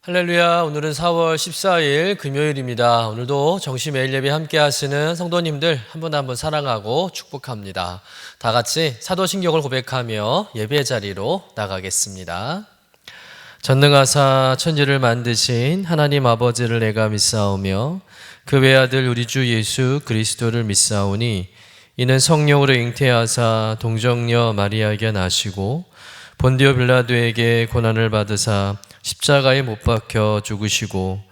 할렐루야. 오늘은 4월 14일 금요일입니다. 오늘도 정시 매일 예배 함께 하시는 성도님들 한 분 한 분 사랑하고 축복합니다. 다 같이 사도신경을 고백하며 예배 자리로 나가겠습니다. 전능하사 천지를 만드신 하나님 아버지를 내가 믿사오며 그 외아들 우리 주 예수 그리스도를 믿사오니 이는 성령으로 잉태하사 동정녀 마리아에게 나시고 본디오 빌라도에게 고난을 받으사 십자가에 못 박혀 죽으시고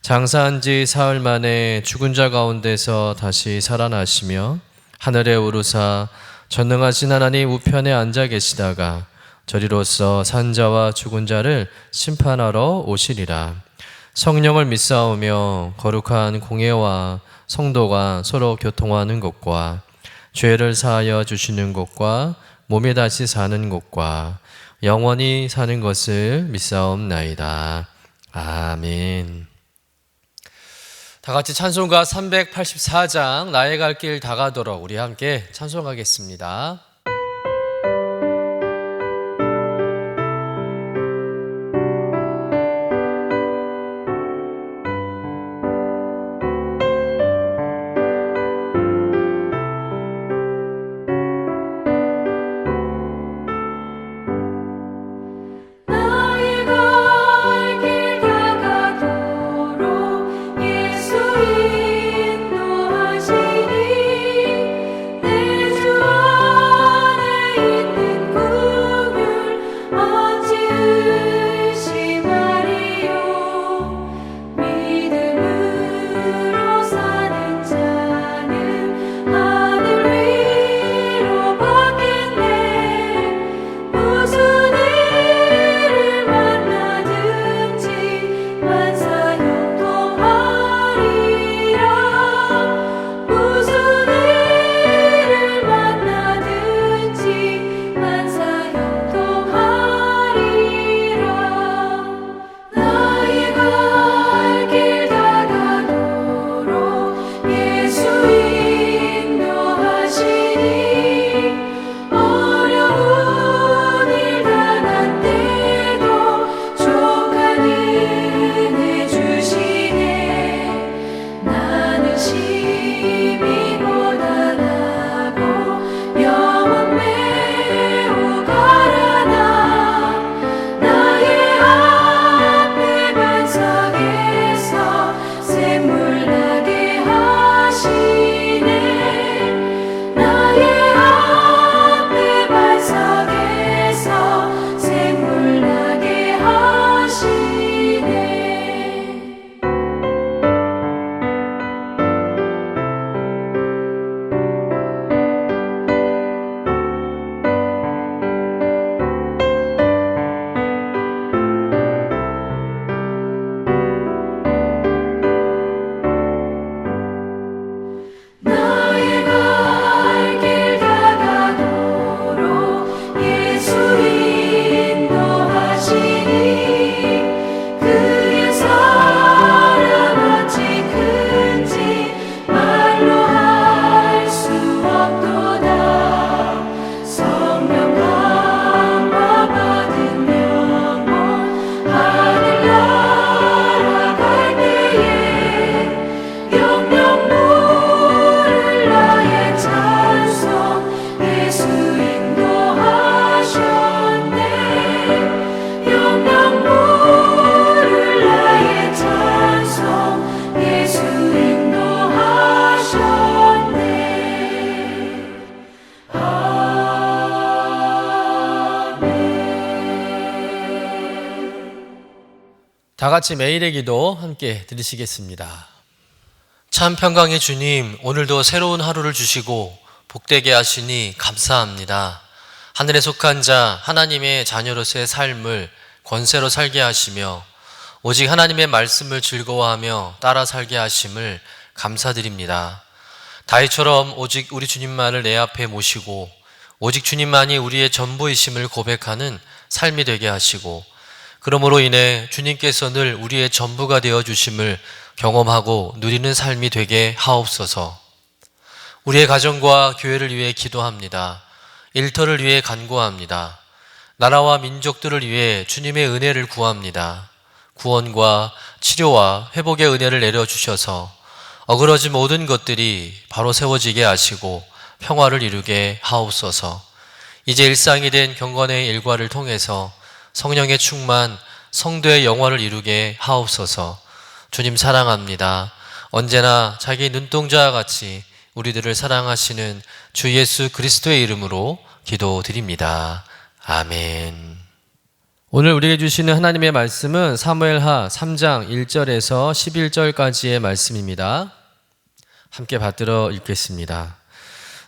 장사한 지 사흘 만에 죽은 자 가운데서 다시 살아나시며 하늘에 오르사 전능하신 하나님 우편에 앉아 계시다가 저리로서 산 자와 죽은 자를 심판하러 오시리라. 성령을 믿사오며 거룩한 공예와 성도가 서로 교통하는 것과 죄를 사하여 주시는 것과 몸에 다시 사는 것과 영원히 사는 것을 믿사옵나이다. 아멘. 다 같이 찬송가 384장 나의 갈 길 다가도록 우리 함께 찬송하겠습니다. 다 같이 매일의 기도 함께 드리시겠습니다. 참 평강의 주님, 오늘도 새로운 하루를 주시고 복되게 하시니 감사합니다. 하늘에 속한 자 하나님의 자녀로서의 삶을 권세로 살게 하시며 오직 하나님의 말씀을 즐거워하며 따라 살게 하심을 감사드립니다. 다윗처럼 오직 우리 주님만을 내 앞에 모시고 오직 주님만이 우리의 전부이심을 고백하는 삶이 되게 하시고 그러므로 인해 주님께서 늘 우리의 전부가 되어주심을 경험하고 누리는 삶이 되게 하옵소서. 우리의 가정과 교회를 위해 기도합니다. 일터를 위해 간구합니다. 나라와 민족들을 위해 주님의 은혜를 구합니다. 구원과 치료와 회복의 은혜를 내려주셔서 어그러진 모든 것들이 바로 세워지게 하시고 평화를 이루게 하옵소서. 이제 일상이 된 경건의 일과를 통해서 성령의 충만, 성도의 영화를 이루게 하옵소서. 주님 사랑합니다. 언제나 자기 눈동자와 같이 우리들을 사랑하시는 주 예수 그리스도의 이름으로 기도드립니다. 아멘. 오늘 우리에게 주시는 하나님의 말씀은 사무엘하 3장 1절에서 11절까지의 말씀입니다. 함께 받들어 읽겠습니다.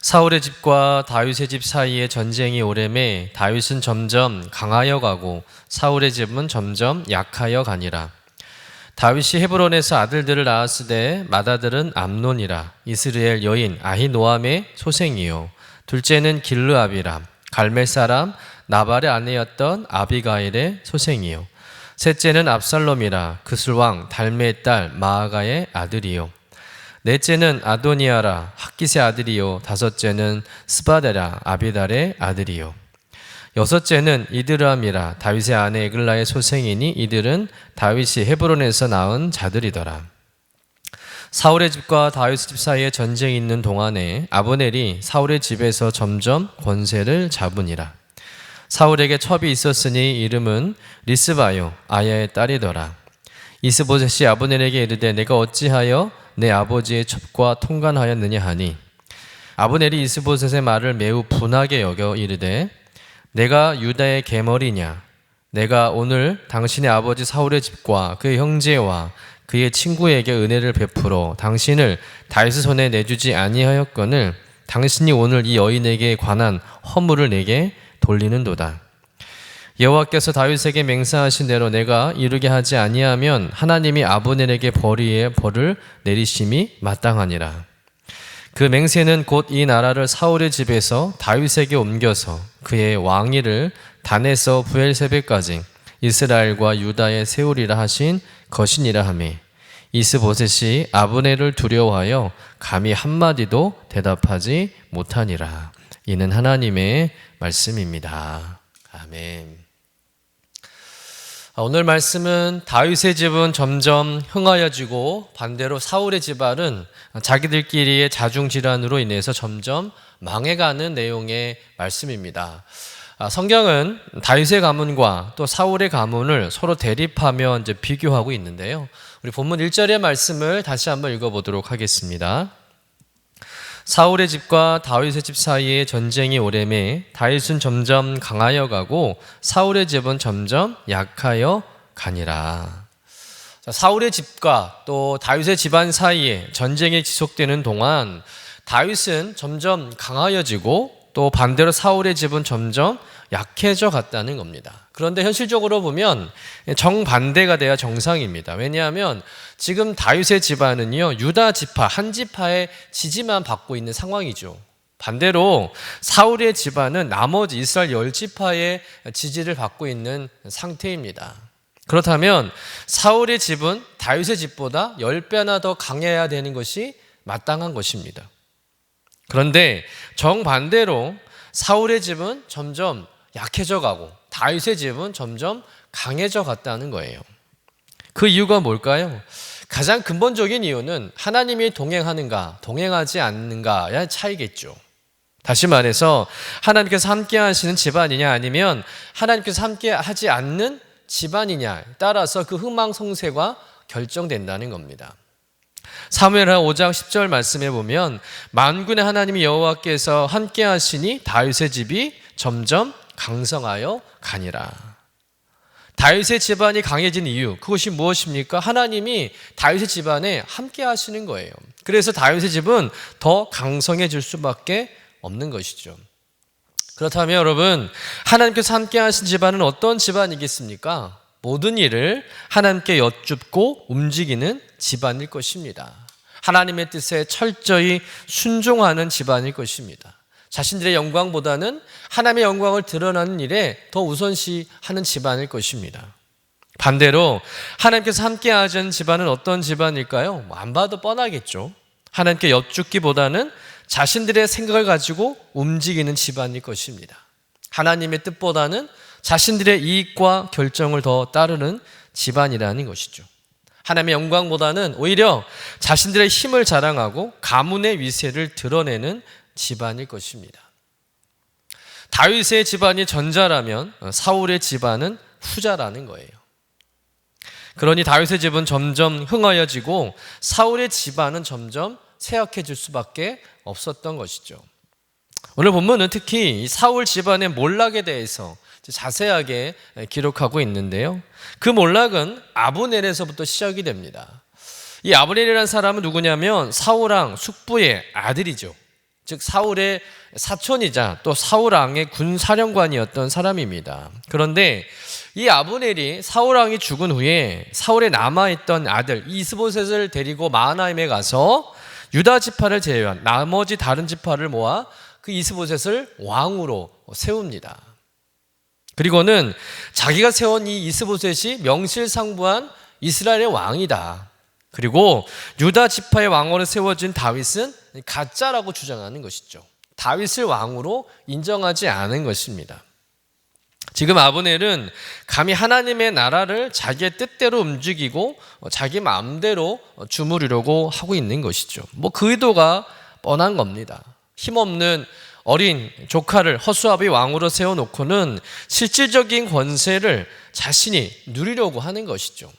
사울의 집과 다윗의 집 사이에 전쟁이 오래매 다윗은 점점 강하여 가고 사울의 집은 점점 약하여 가니라. 다윗이 헤브론에서 아들들을 낳았으되 맏아들은 암논이라. 이스라엘 여인 아히노암의 소생이요 둘째는 길르압이라. 갈멜 사람 나발의 아내였던 아비가일의 소생이요 셋째는 압살롬이라. 그술왕 달메의 딸 마아가의 아들이요 넷째는 아도니아라. 학깃의 아들이요 다섯째는 스바데라. 아비달의 아들이요 여섯째는 이드람이라. 다윗의 아내 에글라의 소생이니 이들은 다윗이 헤브론에서 낳은 자들이더라. 사울의 집과 다윗의 집 사이에 전쟁이 있는 동안에 아브넬이 사울의 집에서 점점 권세를 잡으니라. 사울에게 첩이 있었으니 이름은 리스바요 아야의 딸이더라. 이스보셋이 아브넬에게 이르되 내가 어찌하여 내 아버지의 첩과 통관하였느냐 하니 아브넬이 이스보셋의 말을 매우 분하게 여겨 이르되 내가 유다의 계머리냐? 내가 오늘 당신의 아버지 사울의 집과 그의 형제와 그의 친구에게 은혜를 베풀어 당신을 다윗의 손에 내주지 아니하였거늘 당신이 오늘 이 여인에게 관한 허물을 내게 돌리는도다. 여호와께서 다윗에게 맹세하신 대로 내가 이루게 하지 아니하면 하나님이 아브넬에게 벌을 내리심이 마땅하니라. 그 맹세는 곧 이 나라를 사울의 집에서 다윗에게 옮겨서 그의 왕위를 단에서 브엘세베까지 이스라엘과 유다에 세우리라 하신 것이니라 하며 이스보셋이 아브넬을 두려워하여 감히 한마디도 대답하지 못하니라. 이는 하나님의 말씀입니다. 아멘. 오늘 말씀은 다윗의 집은 점점 흥하여지고 반대로 사울의 집안은 자기들끼리의 자중질환으로 인해서 점점 망해가는 내용의 말씀입니다. 성경은 다윗의 가문과 또 사울의 가문을 서로 대립하며 이제 비교하고 있는데요. 우리 본문 1절의 말씀을 다시 한번 읽어보도록 하겠습니다. 사울의 집과 다윗의 집 사이에 전쟁이 오래매 다윗은 점점 강하여 가고 사울의 집은 점점 약하여 가니라. 사울의 집과 또 다윗의 집안 사이에 전쟁이 지속되는 동안 다윗은 점점 강하여지고 또 반대로 사울의 집은 점점 약해져 갔다는 겁니다. 그런데 현실적으로 보면 정반대가 돼야 정상입니다. 왜냐하면 지금 다윗의 집안은요, 유다 지파, 한 지파의 지지만 받고 있는 상황이죠. 반대로 사울의 집안은 나머지 이스라엘 10지파의 지지를 받고 있는 상태입니다. 그렇다면 사울의 집은 다윗의 집보다 10배나 더 강해야 되는 것이 마땅한 것입니다. 그런데 정반대로 사울의 집은 점점 약해져 가고 다윗의 집은 점점 강해져 갔다는 거예요. 그 이유가 뭘까요? 가장 근본적인 이유는 하나님이 동행하는가 동행하지 않는가의 차이겠죠. 다시 말해서 하나님께서 함께 하시는 집안이냐 아니면 하나님께서 함께 하지 않는 집안이냐에 따라서 그 흥망성쇠가 결정된다는 겁니다. 사무엘하 5장 10절 말씀에 보면 만군의 하나님 여호와께서 함께 하시니 다윗의 집이 점점 강성하여 가니라. 다윗의 집안이 강해진 이유, 그것이 무엇입니까? 하나님이 다윗의 집안에 함께 하시는 거예요. 그래서 다윗의 집은 더 강성해질 수밖에 없는 것이죠. 그렇다면 여러분, 하나님께서 함께 하신 집안은 어떤 집안이겠습니까? 모든 일을 하나님께 여쭙고 움직이는 집안일 것입니다. 하나님의 뜻에 철저히 순종하는 집안일 것입니다. 자신들의 영광보다는 하나님의 영광을 드러나는 일에 더 우선시하는 집안일 것입니다. 반대로 하나님께서 함께 하시는 집안은 어떤 집안일까요? 안 봐도 뻔하겠죠. 하나님께 여쭙기보다는 자신들의 생각을 가지고 움직이는 집안일 것입니다. 하나님의 뜻보다는 자신들의 이익과 결정을 더 따르는 집안이라는 것이죠. 하나님의 영광보다는 오히려 자신들의 힘을 자랑하고 가문의 위세를 드러내는 집안일 것입니다. 다윗의 집안이 전자라면 사울의 집안은 후자라는 거예요. 그러니 다윗의 집은 점점 흥하여지고 사울의 집안은 점점 쇠약해질 수밖에 없었던 것이죠. 오늘 본문은 특히 이 사울 집안의 몰락에 대해서 자세하게 기록하고 있는데요. 그 몰락은 아브넬에서부터 시작이 됩니다. 이 아브넬이라는 사람은 누구냐면 사울왕 숙부의 아들이죠. 즉 사울의 사촌이자 또 사울왕의 군사령관이었던 사람입니다. 그런데 이 아브넬이 사울왕이 죽은 후에 사울에 남아있던 아들 이스보셋을 데리고 마하나임에 가서 유다 지파를 제외한 나머지 다른 지파를 모아 그 이스보셋을 왕으로 세웁니다. 그리고는 자기가 세운 이 이스보셋이 명실상부한 이스라엘의 왕이다. 그리고 유다 지파의 왕으로 세워진 다윗은 가짜라고 주장하는 것이죠. 다윗을 왕으로 인정하지 않은 것입니다. 지금 아브넬은 감히 하나님의 나라를 자기의 뜻대로 움직이고 자기 마음대로 주무르려고 하고 있는 것이죠. 그 의도가 뻔한 겁니다. 힘없는 어린 조카를 허수아비 왕으로 세워놓고는 실질적인 권세를 자신이 누리려고 하는 것이죠.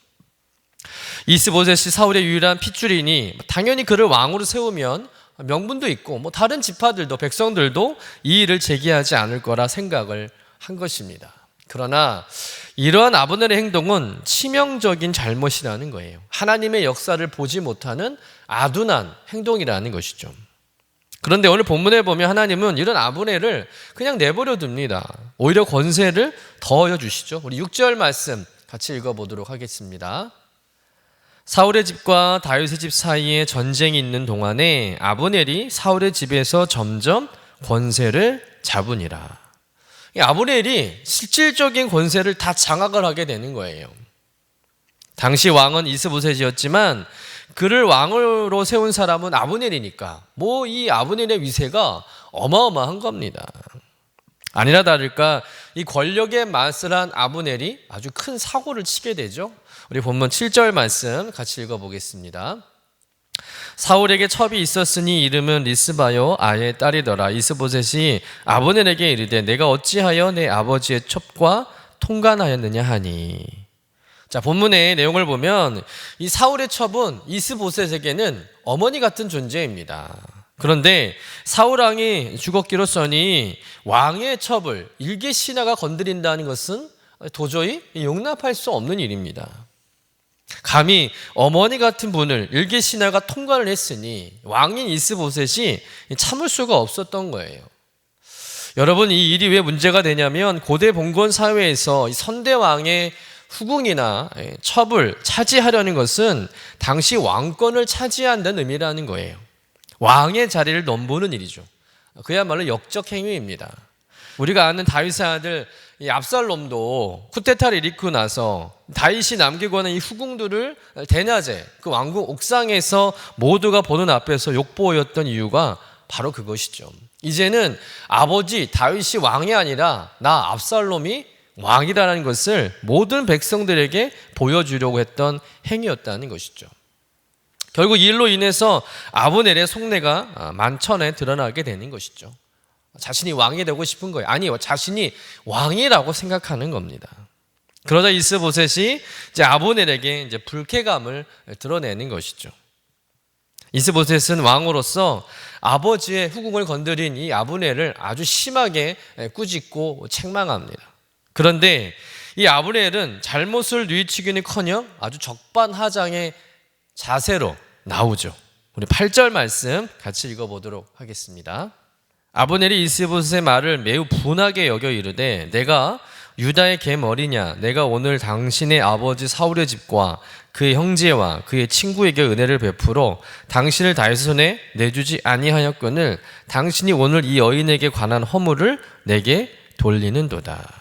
이스보셋이 사울의 유일한 핏줄이니 당연히 그를 왕으로 세우면 명분도 있고 다른 지파들도 백성들도 이 일을 제기하지 않을 거라 생각을 한 것입니다. 그러나 이러한 아브넬의 행동은 치명적인 잘못이라는 거예요. 하나님의 역사를 보지 못하는 아둔한 행동이라는 것이죠. 그런데 오늘 본문에 보면 하나님은 이런 아브넬을 그냥 내버려 둡니다. 오히려 권세를 더하여 주시죠. 우리 6절 말씀 같이 읽어보도록 하겠습니다. 사울의 집과 다윗의 집 사이에 전쟁이 있는 동안에 아브넬이 사울의 집에서 점점 권세를 잡으니라. 이 아브넬이 실질적인 권세를 다 장악을 하게 되는 거예요. 당시 왕은 이스보셋이었지만 그를 왕으로 세운 사람은 아브넬이니까 이 아브넬의 위세가 어마어마한 겁니다. 아니나 다를까 이 권력의 맛을 한 아브넬이 아주 큰 사고를 치게 되죠. 우리 본문 7절 말씀 같이 읽어보겠습니다. 사울에게 첩이 있었으니 이름은 리스바요 아의 딸이더라. 이스보셋이 아브넬에게 이르되 내가 어찌하여 내 아버지의 첩과 통간하였느냐 하니. 자, 본문의 내용을 보면 이 사울의 첩은 이스보셋에게는 어머니 같은 존재입니다. 그런데 사울 왕이 죽었기로서니 왕의 첩을 일개 신하가 건드린다는 것은 도저히 용납할 수 없는 일입니다. 감히 어머니 같은 분을 일개 신하가 통과를 했으니 왕인 이스보셋이 참을 수가 없었던 거예요. 여러분, 이 일이 왜 문제가 되냐면 고대 봉건 사회에서 선대왕의 후궁이나 첩을 차지하려는 것은 당시 왕권을 차지한다는 의미라는 거예요. 왕의 자리를 넘보는 일이죠. 그야말로 역적 행위입니다. 우리가 아는 다윗의 아들 이 압살롬도 쿠데타를 일으키고 나서 다윗이 남기고 하는 이 후궁들을 대낮에 그 왕궁 옥상에서 모두가 보는 앞에서 욕보였던 이유가 바로 그것이죠. 이제는 아버지 다윗이 왕이 아니라 나 압살롬이 왕이라는 것을 모든 백성들에게 보여주려고 했던 행위였다는 것이죠. 결국 이 일로 인해서 아브넬의 속내가 만천에 드러나게 되는 것이죠. 자신이 왕이 되고 싶은 거예요. 아니, 자신이 왕이라고 생각하는 겁니다. 그러자 이스보셋이 이제 아브넬에게 이제 불쾌감을 드러내는 것이죠. 이스보셋은 왕으로서 아버지의 후궁을 건드린 이 아브넬을 아주 심하게 꾸짖고 책망합니다. 그런데 이 아브넬은 잘못을 뉘우치기는커녕 아주 적반하장의 자세로 나오죠. 우리 8절 말씀 같이 읽어보도록 하겠습니다. 아브넬이 이스보셋의 말을 매우 분하게 여겨 이르되 내가 유다의 개머리냐? 내가 오늘 당신의 아버지 사울의 집과 그의 형제와 그의 친구에게 은혜를 베풀어 당신을 다윗의 손에 내주지 아니하였거늘 당신이 오늘 이 여인에게 관한 허물을 내게 돌리는도다.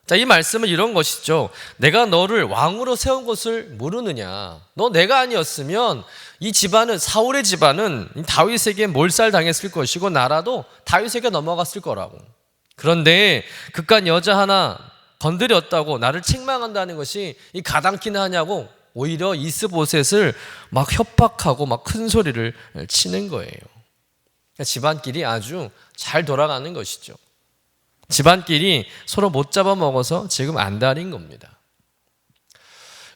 자, 이 말씀은 이런 것이죠. 내가 너를 왕으로 세운 것을 모르느냐? 너 내가 아니었으면 이 집안은, 사울의 집안은 다윗에게 몰살당했을 것이고 나라도 다윗에게 넘어갔을 거라고. 그런데 그깟 여자 하나 건드렸다고 나를 책망한다는 것이 이 가당키나 하냐고 오히려 이스보셋을 막 협박하고 막 큰 소리를 치는 거예요. 집안끼리 아주 잘 돌아가는 것이죠. 집안끼리 서로 못 잡아먹어서 지금 안달인 겁니다.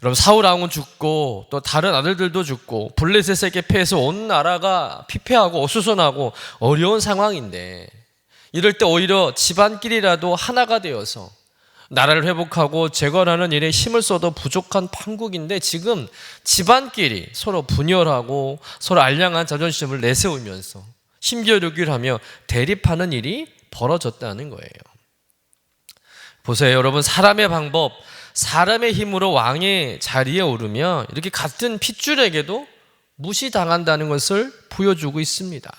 여러분, 사울 왕은 죽고 또 다른 아들들도 죽고 블레셋에게 패해서 온 나라가 피폐하고 어수선하고 어려운 상황인데, 이럴 때 오히려 집안끼리라도 하나가 되어서 나라를 회복하고 재건하는 일에 힘을 써도 부족한 판국인데, 지금 집안끼리 서로 분열하고 서로 알량한 자존심을 내세우면서 힘겨루기를 하며 대립하는 일이 벌어졌다는 거예요. 보세요, 여러분. 사람의 방법, 사람의 힘으로 왕의 자리에 오르면 이렇게 같은 핏줄에게도 무시당한다는 것을 보여주고 있습니다.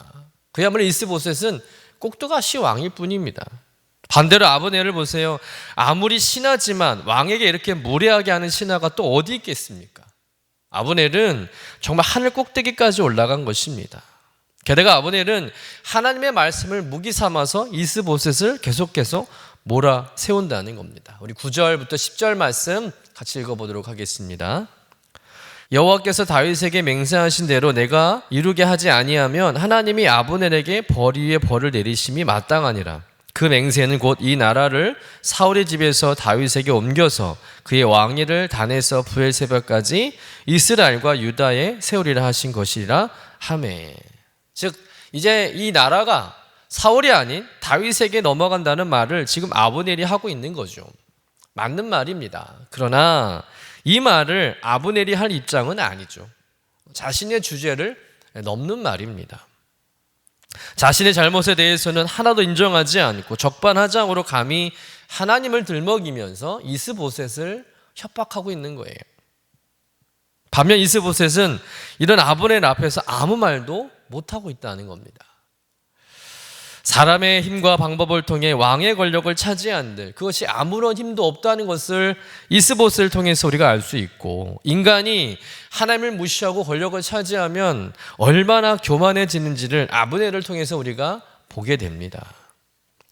그야말로 이스보셋은 꼭두가시 왕일 뿐입니다. 반대로 아브넬을 보세요. 아무리 신하지만 왕에게 이렇게 무례하게 하는 신하가 또 어디 있겠습니까? 아브넬은 정말 하늘 꼭대기까지 올라간 것입니다. 게다가 아브넬은 하나님의 말씀을 무기 삼아서 이스보셋을 계속해서 몰아 세운다는 겁니다. 우리 9절부터 10절 말씀 같이 읽어보도록 하겠습니다. 여호와께서 다윗에게 맹세하신 대로 내가 이루게 하지 아니하면 하나님이 아브넬에게 벌 위에 벌을 내리심이 마땅하니라. 그 맹세는 곧 이 나라를 사울의 집에서 다윗에게 옮겨서 그의 왕위를 단에서 브엘세바까지 이스라엘과 유다에 세우리라 하신 것이라 하매. 즉 이제 이 나라가 사울이 아닌 다윗에게 넘어간다는 말을 지금 아브넬이 하고 있는 거죠. 맞는 말입니다. 그러나 이 말을 아브넬이 할 입장은 아니죠. 자신의 주제를 넘는 말입니다. 자신의 잘못에 대해서는 하나도 인정하지 않고 적반하장으로 감히 하나님을 들먹이면서 이스보셋을 협박하고 있는 거예요. 반면 이스보셋은 이런 아브넬 앞에서 아무 말도 못하고 있다는 겁니다. 사람의 힘과 방법을 통해 왕의 권력을 차지한들, 그것이 아무런 힘도 없다는 것을 이스보셋을 통해서 우리가 알 수 있고, 인간이 하나님을 무시하고 권력을 차지하면 얼마나 교만해지는지를 아브넬을 통해서 우리가 보게 됩니다.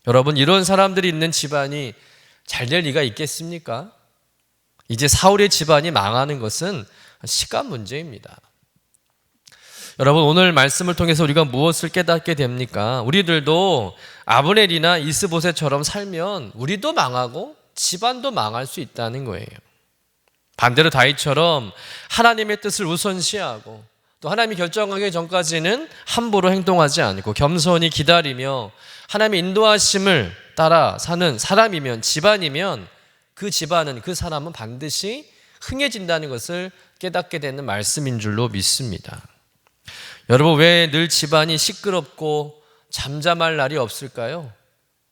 여러분, 이런 사람들이 있는 집안이 잘 될 리가 있겠습니까? 이제 사울의 집안이 망하는 것은 시간 문제입니다. 여러분, 오늘 말씀을 통해서 우리가 무엇을 깨닫게 됩니까? 우리들도 아브넬이나 이스보셋처럼 살면 우리도 망하고 집안도 망할 수 있다는 거예요. 반대로 다윗처럼 하나님의 뜻을 우선시하고 또 하나님이 결정하기 전까지는 함부로 행동하지 않고 겸손히 기다리며 하나님의 인도하심을 따라 사는 사람이면, 집안이면 그 집안은, 그 사람은 반드시 흥해진다는 것을 깨닫게 되는 말씀인 줄로 믿습니다. 여러분, 왜 늘 집안이 시끄럽고 잠잠할 날이 없을까요?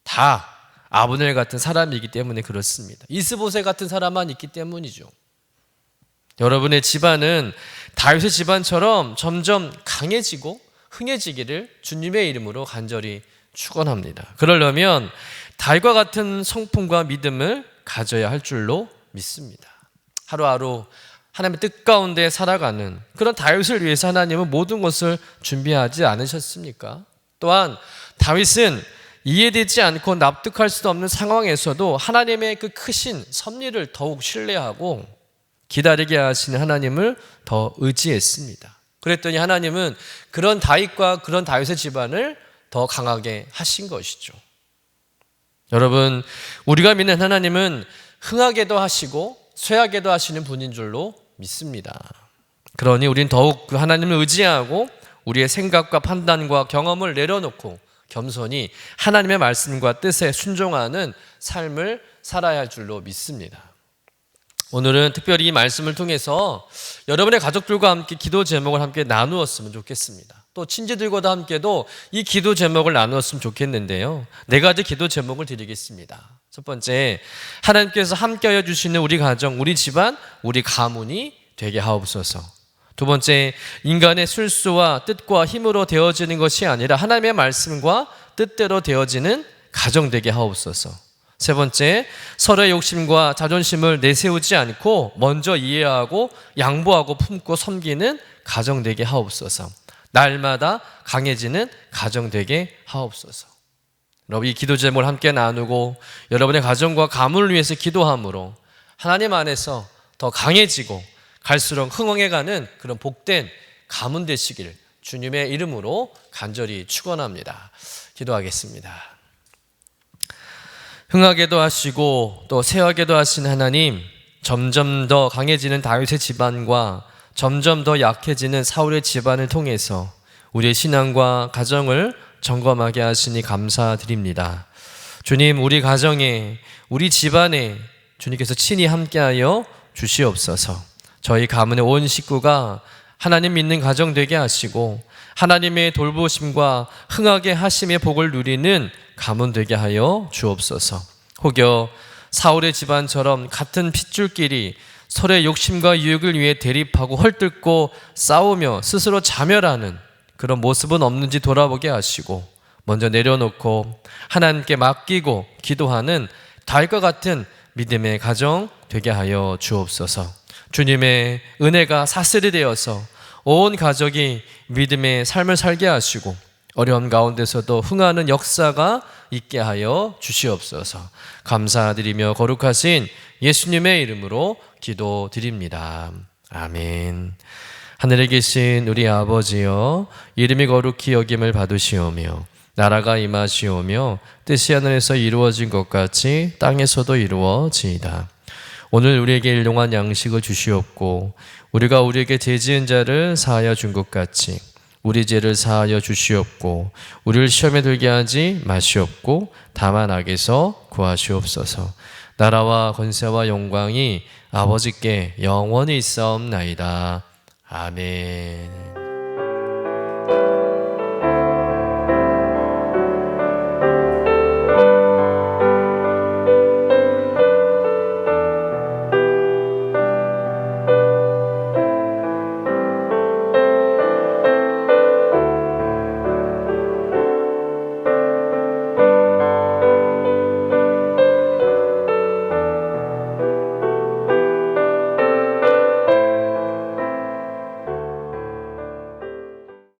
다 아브넬 같은 사람이기 때문에 그렇습니다. 이스보셋 같은 사람만 있기 때문이죠. 여러분의 집안은 다윗의 집안처럼 점점 강해지고 흥해지기를 주님의 이름으로 간절히 축원합니다. 그러려면 다윗과 같은 성품과 믿음을 가져야 할 줄로 믿습니다. 하루하루 하나님의 뜻 가운데 살아가는 그런 다윗을 위해서 하나님은 모든 것을 준비하지 않으셨습니까? 또한 다윗은 이해되지 않고 납득할 수 없는 상황에서도 하나님의 그 크신 섭리를 더욱 신뢰하고 기다리게 하시는 하나님을 더 의지했습니다. 그랬더니 하나님은 그런 다윗과 그런 다윗의 집안을 더 강하게 하신 것이죠. 여러분, 우리가 믿는 하나님은 흥하게도 하시고 쇠하게도 하시는 분인 줄로 믿습니다. 그러니 우린 더욱 그 하나님을 의지하고 우리의 생각과 판단과 경험을 내려놓고 겸손히 하나님의 말씀과 뜻에 순종하는 삶을 살아야 할 줄로 믿습니다. 오늘은 특별히 이 말씀을 통해서 여러분의 가족들과 함께 기도 제목을 함께 나누었으면 좋겠습니다. 또 친지들과도 함께도 이 기도 제목을 나누었으면 좋겠는데요. 4가지 기도 제목을 드리겠습니다. 첫 번째, 하나님께서 함께하여 주시는 우리 가정, 우리 집안, 우리 가문이 되게 하옵소서. 두 번째, 인간의 술수와 뜻과 힘으로 되어지는 것이 아니라 하나님의 말씀과 뜻대로 되어지는 가정 되게 하옵소서. 세 번째, 서로의 욕심과 자존심을 내세우지 않고 먼저 이해하고 양보하고 품고 섬기는 가정 되게 하옵소서. 날마다 강해지는 가정 되게 하옵소서. 여러분, 이 기도 제목을 함께 나누고 여러분의 가정과 가문을 위해서 기도함으로 하나님 안에서 더 강해지고 갈수록 흥황해가는 그런 복된 가문 되시길 주님의 이름으로 간절히 축원합니다. 기도하겠습니다. 흥하게도 하시고 또 쇠하게도 하신 하나님, 점점 더 강해지는 다윗의 집안과 점점 더 약해지는 사울의 집안을 통해서 우리의 신앙과 가정을 점검하게 하시니 감사드립니다. 주님, 우리 가정에, 우리 집안에 주님께서 친히 함께하여 주시옵소서. 저희 가문의 온 식구가 하나님 믿는 가정 되게 하시고 하나님의 돌보심과 흥하게 하심의 복을 누리는 가문 되게 하여 주옵소서. 혹여 사울의 집안처럼 같은 핏줄끼리 서로의 욕심과 유익을 위해 대립하고 헐뜯고 싸우며 스스로 자멸하는 그런 모습은 없는지 돌아보게 하시고 먼저 내려놓고 하나님께 맡기고 기도하는 다윗과 같은 믿음의 가정 되게 하여 주옵소서. 주님의 은혜가 사슬이 되어서 온 가족이 믿음의 삶을 살게 하시고 어려움 가운데서도 흥하는 역사가 있게 하여 주시옵소서. 감사드리며 거룩하신 예수님의 이름으로 기도드립니다. 아멘. 하늘에 계신 우리 아버지여, 이름이 거룩히 여김을 받으시오며 나라가 임하시오며 뜻이 하늘에서 이루어진 것 같이 땅에서도 이루어지이다. 오늘 우리에게 일용할 양식을 주시옵고 우리가 우리에게 죄 지은 자를 사하여 준 것 같이 우리 죄를 사하여 주시옵고 우리를 시험에 들게 하지 마시옵고 다만 악에서 구하시옵소서. 나라와 권세와 영광이 아버지께 영원히 있사옵나이다. 아멘.